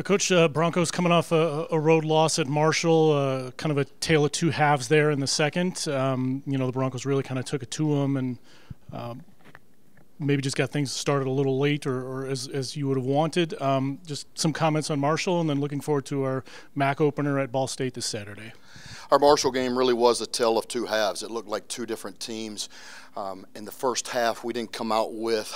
Coach, Broncos coming off a road loss at Marshall, kind of a tale of two halves there in the second. The Broncos really kind of took it to them and maybe just got things started a little late or as you would have wanted. Just some comments on Marshall, and then looking forward to our MAC opener at Ball State this Saturday. Our Marshall game really was a tale of two halves. It looked like two different teams. In the first half, we didn't come out with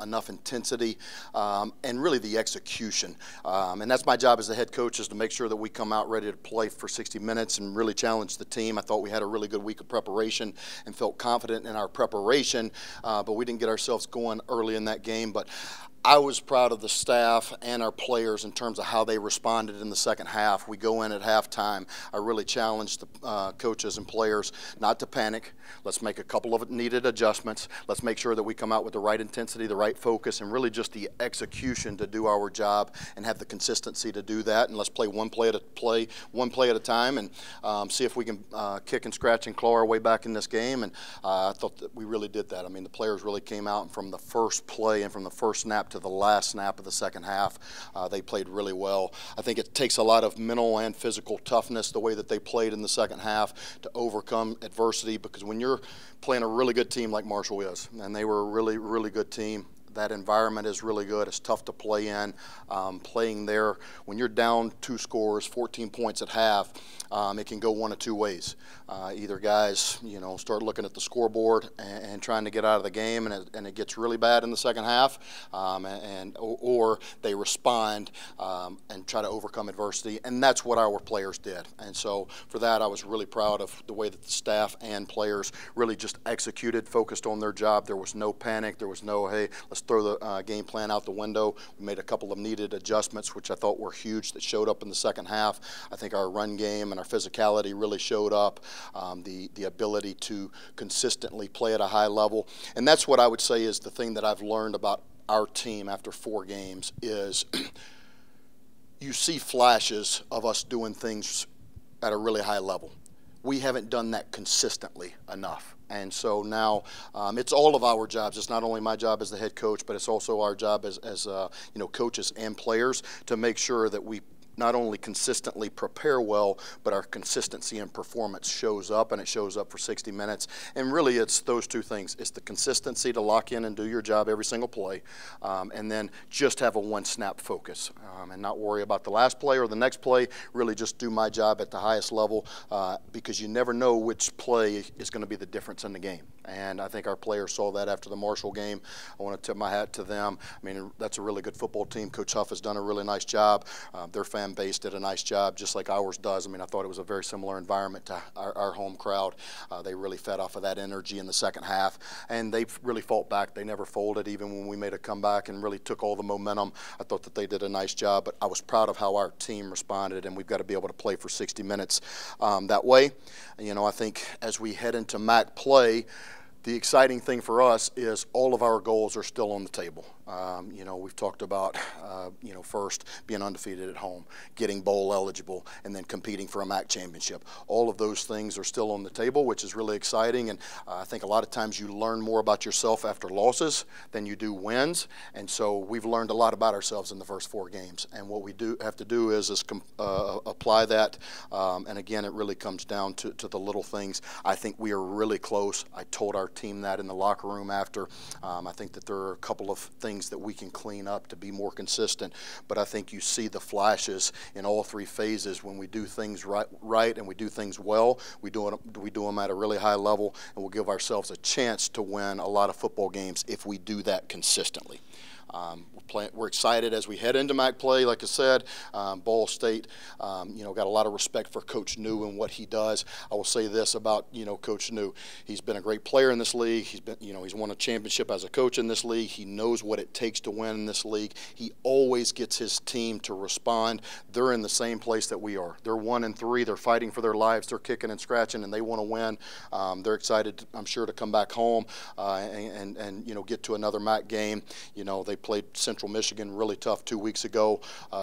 enough intensity and really the execution. And that's my job as the head coach, is to make sure that we come out ready to play for 60 minutes and really challenge the team. I thought we had a really good week of preparation and felt confident in our preparation, but we didn't get ourselves going early in that game. But I was proud of the staff and our players in terms of how they responded in the second half. We go in at halftime. I really challenged the coaches and players not to panic. Let's make a couple of needed adjustments. Let's make sure that we come out with the right intensity, the right focus, and really just the execution to do our job and have the consistency to do that. And let's play one play at a time, and see if we can kick and scratch and claw our way back in this game. And I thought that we really did that. I mean, the players really came out, and from the first play and from the first snap to the last snap of the second half, they played really well. I think it takes a lot of mental and physical toughness, the way that they played in the second half, to overcome adversity, because when you're playing a really good team like Marshall is, and they were a really, really good team, that environment is really good. It's tough to play in. Playing there, when you're down 2 scores, 14 points at half, it can go one of two ways. Either guys, start looking at the scoreboard and trying to get out of the game, and it gets really bad in the second half, or they respond and try to overcome adversity, and that's what our players did. And so for that, I was really proud of the way that the staff and players really just executed, focused on their job. There was no panic. There was no, hey, let's throw the game plan out the window. We made a couple of needed adjustments, which I thought were huge, that showed up in the second half. I think our run game and our physicality really showed up, the ability to consistently play at a high level. And that's what I would say is the thing that I've learned about our team after 4 games is you see flashes of us doing things at a really high level. We haven't done that consistently enough. And so now it's all of our jobs. It's not only my job as the head coach, but it's also our job as coaches and players to make sure that we not only consistently prepare well, but our consistency and performance shows up, and it shows up for 60 minutes. And really, it's those two things. It's the consistency to lock in and do your job every single play, and then just have a one-snap focus and not worry about the last play or the next play. Really just do my job at the highest level, because you never know which play is going to be the difference in the game. And I think our players saw that after the Marshall game. I want to tip my hat to them. I mean, that's a really good football team. Coach Huff has done a really nice job. Their fan base did a nice job, just like ours does. I mean, I thought it was a very similar environment to our home crowd. They really fed off of that energy in the second half, and they really fought back. They never folded, even when we made a comeback and really took all the momentum. I thought that they did a nice job, but I was proud of how our team responded, and we've got to be able to play for 60 minutes that way. I think as we head into MAC play, the exciting thing for us is all of our goals are still on the table. We've talked about, first being undefeated at home, getting bowl eligible, and then competing for a MAC championship. All of those things are still on the table, which is really exciting. And I think a lot of times you learn more about yourself after losses than you do wins. And so we've learned a lot about ourselves in the first 4 games. And what we do have to do is apply that. And again, it really comes down to the little things. I think we are really close. I told our team that in the locker room after. I think that there are a couple of things that we can clean up to be more consistent, but I think you see the flashes in all 3 phases. When we do things right and we do things well, we do them at a really high level, and we'll give ourselves a chance to win a lot of football games if we do that consistently. We're excited as we head into MAC play. Like I said, Ball State, got a lot of respect for Coach New and what he does. I will say this about, Coach New. He's been a great player in this league. He's won a championship as a coach in this league. He knows what it takes to win in this league. He always gets his team to respond. They're in the same place that we are. They're 1-3. They're fighting for their lives. They're kicking and scratching, and they want to win. They're excited, I'm sure, to come back home and get to another MAC game. They played Central Michigan really tough 2 weeks ago.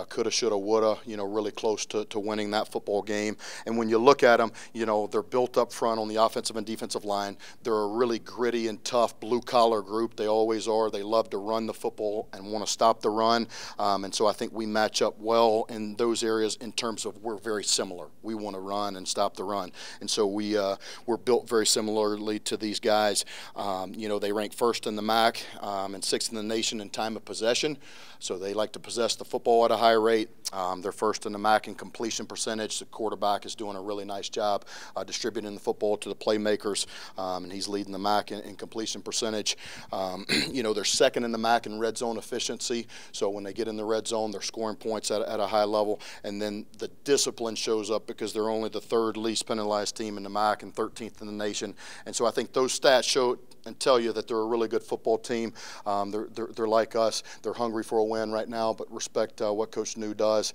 Coulda, shoulda, woulda, really close to winning that football game. And when you look at them, they're built up front on the offensive and defensive line. They're a really gritty and tough blue-collar group. They always are. They love to run the football and want to stop the run. And so I think we match up well in those areas in terms of we're very similar. We want to run and stop the run. And so we're built very similarly to these guys. They rank first in the MAC and sixth in the nation in time of possession. So they like to possess the football at a high rate. They're first in the MAC in completion percentage. The quarterback is doing a really nice job distributing the football to the playmakers, and he's leading the MAC in completion percentage. They're second in the MAC in red zone efficiency. So when they get in the red zone, they're scoring points at a high level. And then the discipline shows up because they're only the third least penalized team in the MAC and 13th in the nation. And so I think those stats show and tell you that they're a really good football team. They're like us. They're hungry for a win right now, but respect what Coach New does.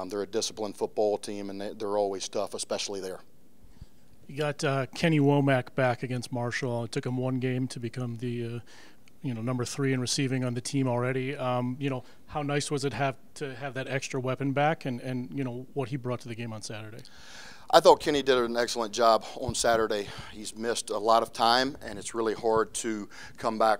They're a disciplined football team, and they're always tough, especially there. You got Kenny Womack back against Marshall. It took him one game to become the number 3 in receiving on the team already. How nice was it to have that extra weapon back, and what he brought to the game on Saturday? I thought Kenny did an excellent job on Saturday. He's missed a lot of time, and it's really hard to come back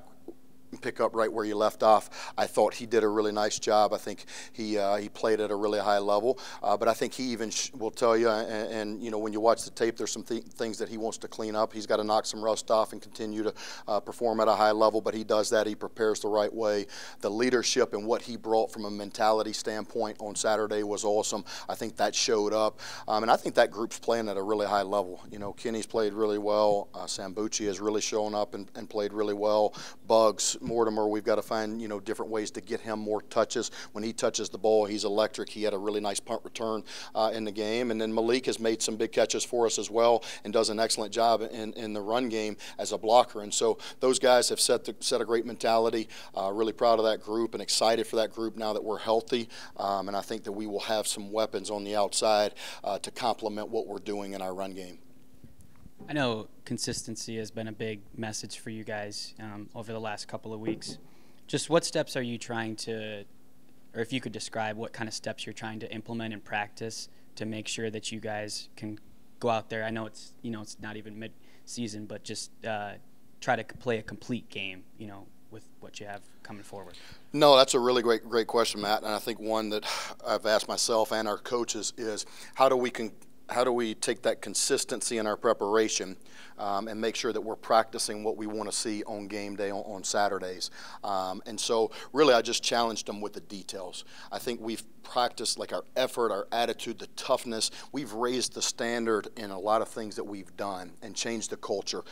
and pick up right where you left off. I thought he did a really nice job. I think he played at a really high level, but I think he even will tell you, and when you watch the tape, there's some things that he wants to clean up. He's got to knock some rust off and continue to perform at a high level, but he does that. He prepares the right way. The leadership and what he brought from a mentality standpoint on Saturday was awesome. I think that showed up, and I think that group's playing at a really high level. Kenny's played really well. Sambucci has really shown up and played really well. Bugs, Mortimer, we've got to find different ways to get him more touches. When he touches the ball, he's electric. He had a really nice punt return in the game. And then Malik has made some big catches for us as well and does an excellent job in the run game as a blocker. And so those guys have set a great mentality. Really proud of that group and excited for that group now that we're healthy. And I think that we will have some weapons on the outside to complement what we're doing in our run game. I know consistency has been a big message for you guys over the last couple of weeks. Just what steps are you trying to, or if you could describe what kind of steps you're trying to implement in practice to make sure that you guys can go out there? I know it's not even mid-season, but just try to play a complete game, with what you have coming forward. No, that's a really great question, Matt, and I think one that I've asked myself and our coaches is how do we take that consistency in our preparation and make sure that we're practicing what we want to see on game day on Saturdays. And so really I just challenged them with the details. I think we've practiced our effort, our attitude, the toughness. We've raised the standard in a lot of things that we've done and changed the culture.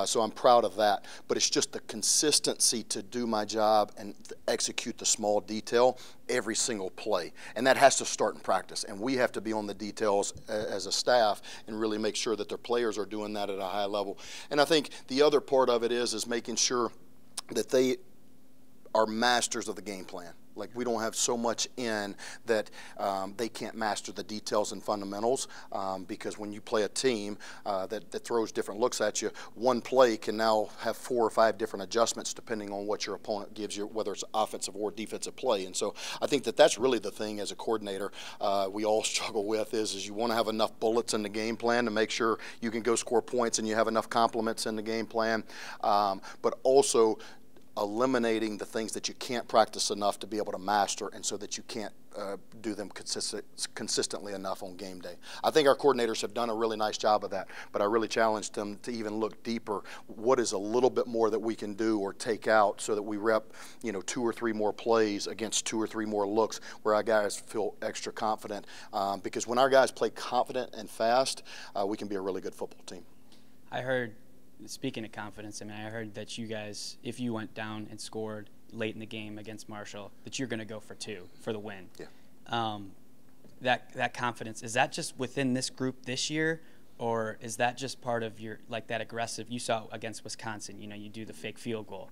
So I'm proud of that. But it's just the consistency to do my job and execute the small detail every single play. And that has to start in practice. And we have to be on the details as a staff and really make sure that their players are doing that at a high level. And I think the other part of it is making sure that they are masters of the game plan. We don't have so much in that they can't master the details and fundamentals because when you play a team that throws different looks at you, one play can now have 4 or 5 different adjustments depending on what your opponent gives you, whether it's offensive or defensive play. And so I think that's really the thing as a coordinator we all struggle with is you want to have enough bullets in the game plan to make sure you can go score points and you have enough compliments in the game plan, but also eliminating the things that you can't practice enough to be able to master and so that you can't do them consistently enough on game day. I think our coordinators have done a really nice job of that, but I really challenged them to even look deeper. What is a little bit more that we can do or take out so that we rep 2 or 3 more plays against 2 or 3 more looks where our guys feel extra confident because when our guys play confident and fast, we can be a really good football team. I heard, speaking of confidence, I heard that you guys, if you went down and scored late in the game against Marshall, that you're going to go for 2 for the win. Yeah. That confidence, is that just within this group this year, or is that just part of your that aggressive? You saw against Wisconsin, you do the fake field goal.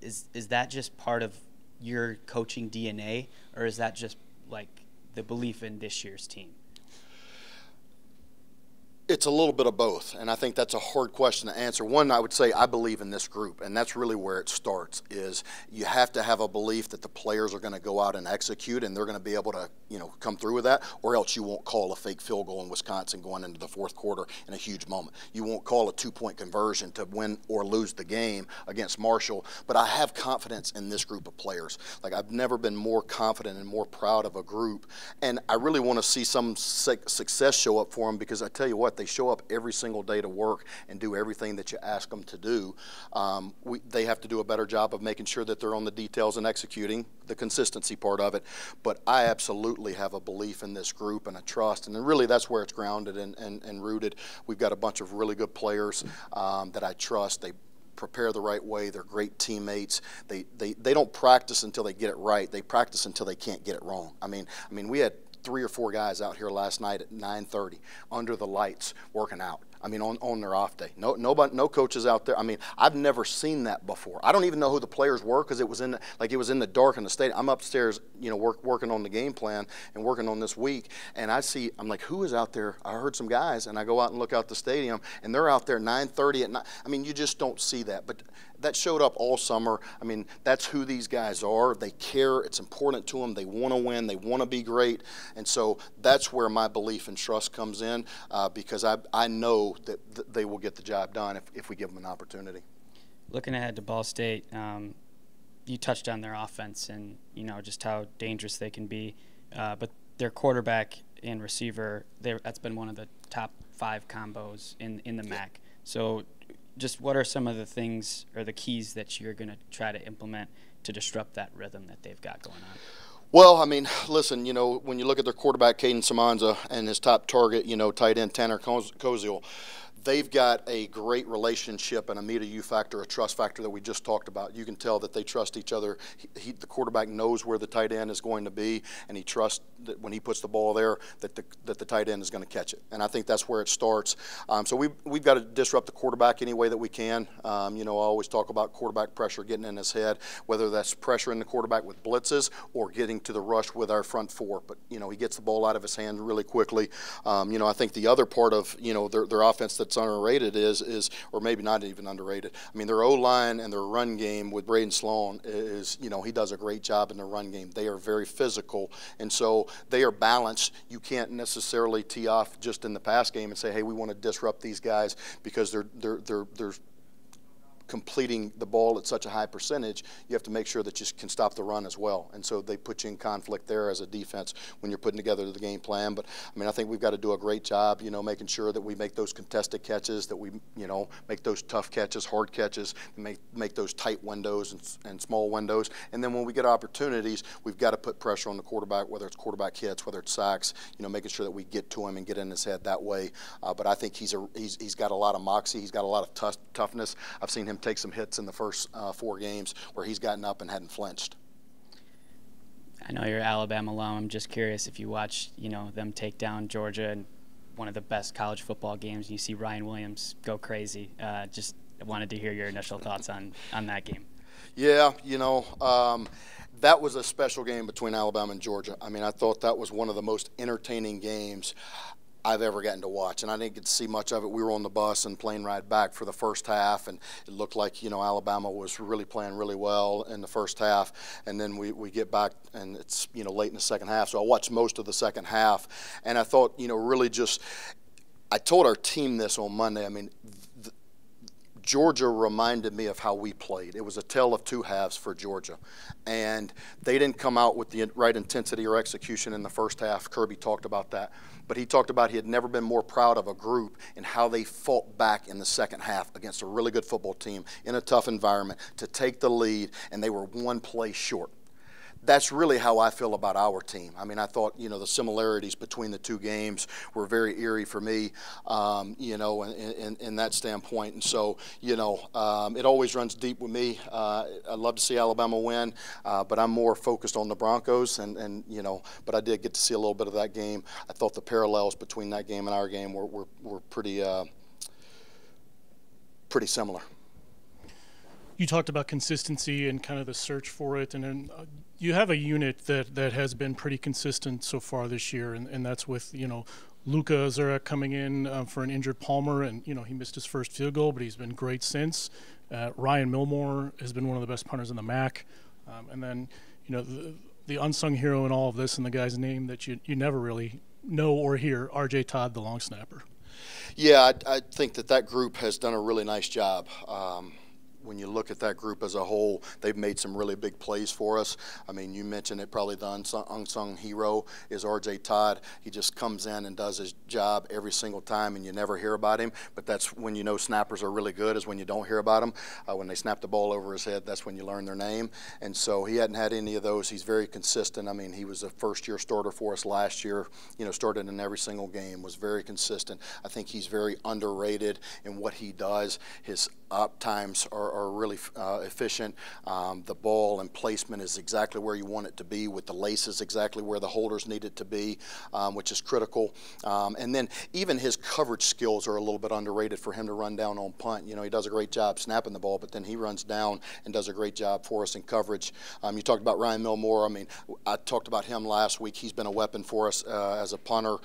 Is that just part of your coaching DNA, or is that just the belief in this year's team? It's a little bit of both, and I think that's a hard question to answer. One, I would say I believe in this group, and that's really where it starts, is you have to have a belief that the players are going to go out and execute, and they're going to be able to, come through with that, or else you won't call a fake field goal in Wisconsin going into the fourth quarter in a huge moment. You won't call a 2-point conversion to win or lose the game against Marshall, but I have confidence in this group of players. Like, I've never been more confident and more proud of a group, and I really want to see some success show up for them, because I tell you what, they show up every single day to work and do everything that you ask them to do. They have to do a better job of making sure that they're on the details and executing the consistency part of it. But I absolutely have a belief in this group and a trust, and really that's where it's grounded and rooted. We've got a bunch of really good players that I trust. They prepare the right way. They're great teammates. They don't practice until they get it right. They practice until they can't get it wrong. I mean, we had 3 or 4 guys out here last night at 9:30 under the lights working out. I mean, on their off day. No coaches out there. I mean, I've never seen that before. I don't even know who the players were, because it was in the dark in the stadium. I'm upstairs, working on the game plan and working on this week, and I'm like, who is out there? I heard some guys, and I go out and look out the stadium, and they're out there 9:30 at night. I mean, you just don't see that, but that showed up all summer. I mean, that's who these guys are. They care. It's important to them. They want to win. They want to be great, and so that's where my belief and trust comes in, because I know that they will get the job done if we give them an opportunity. Looking ahead to Ball State, you touched on their offense and just how dangerous they can be, but their quarterback and receiver, that's been one of the top 5 combos in the MAC. So just what are some of the things or the keys that you're going to try to implement to disrupt that rhythm that they've got going on? Well, I mean, listen, when you look at their quarterback, Caden Samanza, and his top target, tight end Tanner Koziel, they've got a great relationship and a meet-a-you factor, a trust factor that we just talked about. You can tell that they trust each other. The quarterback knows where the tight end is going to be, and he trusts that when he puts the ball there that the tight end is going to catch it. And I think that's where it starts. So we've got to disrupt the quarterback any way that we can. I always talk about quarterback pressure getting in his head, whether that's pressuring the quarterback with blitzes or getting to the rush with our front 4. But, he gets the ball out of his hand really quickly. I think the other part of, their offense that's underrated is, or maybe not even underrated. I mean, their O-line and their run game with Braden Sloan is, he does a great job in the run game. They are very physical, and so they are balanced. You can't necessarily tee off just in the pass game and say, hey, we want to disrupt these guys because they're completing the ball at such a high percentage. You have to make sure that you can stop the run as well, and so they put you in conflict there as a defense when you're putting together the game plan. But I think we've got to do a great job, making sure that we make those contested catches, that we make those tough catches, hard catches, and make those tight windows and small windows. And then when we get opportunities, we've got to put pressure on the quarterback, whether it's quarterback hits, whether it's sacks, making sure that we get to him and get in his head that way. But I think he's got a lot of moxie. He's got a lot of toughness. I've seen him take some hits in the first 4 games where he's gotten up and hadn't flinched. I know you're an Alabama alum. I'm just curious if you watch, them take down Georgia in one of the best college football games, and you see Ryan Williams go crazy. Just wanted to hear your initial thoughts on that game. Yeah, that was a special game between Alabama and Georgia. I thought that was one of the most entertaining games I've ever gotten to watch, and I didn't get to see much of it. We were on the bus and plane ride back for the first half, and it looked like Alabama was really playing really well in the first half, and then we get back and it's late in the second half. So I watched most of the second half, and I thought really just I told our team this on Monday. Georgia reminded me of how we played. It was a tale of 2 halves for Georgia. And they didn't come out with the right intensity or execution in the first half. Kirby talked about that. But he talked about he had never been more proud of a group and how they fought back in the second half against a really good football team in a tough environment to take the lead, and they were 1 play short. That's really how I feel about our team. I thought, the similarities between the 2 games were very eerie for me, in that standpoint. And so, it always runs deep with me. I'd love to see Alabama win, but I'm more focused on the Broncos. But I did get to see a little bit of that game. I thought the parallels between that game and our game were pretty similar. You talked about consistency and kind of the search for it, and then you have a unit that has been pretty consistent so far this year, and that's with Luka Ozurek coming in for an injured Palmer, and he missed his first field goal, but he's been great since. Ryan Milmore has been one of the best punters in the MAC, and then the unsung hero in all of this, and the guy's name that you never really know or hear, R.J. Todd, the long snapper. Yeah, I think that group has done a really nice job. When you look at that group as a whole, they've made some really big plays for us. I mean, you mentioned it, probably the unsung hero is R.J. Todd. He just comes in and does his job every single time, and you never hear about him. But that's when you know snappers are really good, is when you don't hear about them. When they snap the ball over his head, that's when you learn their name. And so he hadn't had any of those. He's very consistent. I mean, he was a first-year starter for us last year, started in every single game, was very consistent. I think he's very underrated in what he does. His up times are really efficient. The ball and placement is exactly where you want it to be, with the laces exactly where the holders need it to be, which is critical. And then even his coverage skills are a little bit underrated for him to run down on punt. He does a great job snapping the ball, but then he runs down and does a great job for us in coverage. You talked about Ryan Milmore. I mean, I talked about him last week. He's been a weapon for us as a punter.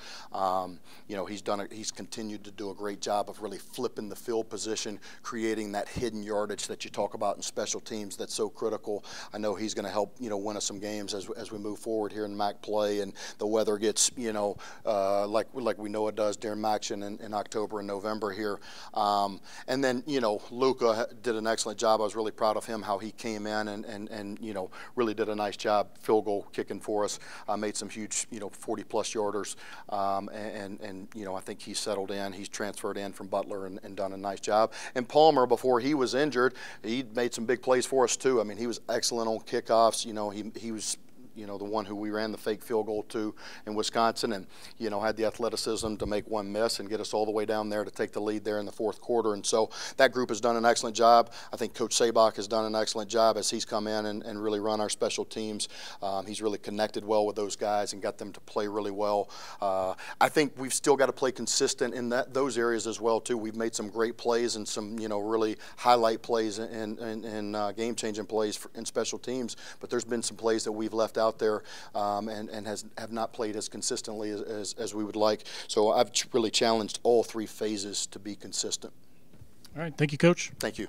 He's continued to do a great job of really flipping the field position, creating that hidden yardage that you talk about in special teams that's so critical. I know he's going to help win us some games as we move forward here in MAC play, and the weather gets like we know it does during MACtion in October and November here. And then Luka did an excellent job. I was really proud of him, how he came in and really did a nice job field goal kicking for us. Made some huge 40+ yarders, and I think he's settled in. He's transferred in from Butler and done a nice job. And Palmer, before he was injured, he made some big plays for us too. I mean, he was excellent on kickoffs. He was the one who we ran the fake field goal to in Wisconsin, and had the athleticism to make one miss and get us all the way down there to take the lead there in the fourth quarter. And so that group has done an excellent job. I think Coach Sabak has done an excellent job as he's come in and really run our special teams. He's really connected well with those guys and got them to play really well. I think we've still got to play consistent in those areas as well too. We've made some great plays and some really highlight plays and game-changing plays in special teams, but there's been some plays that we've left out there and have not played as consistently as we would like. So I've really challenged all three phases to be consistent. All right. Thank you, Coach. Thank you.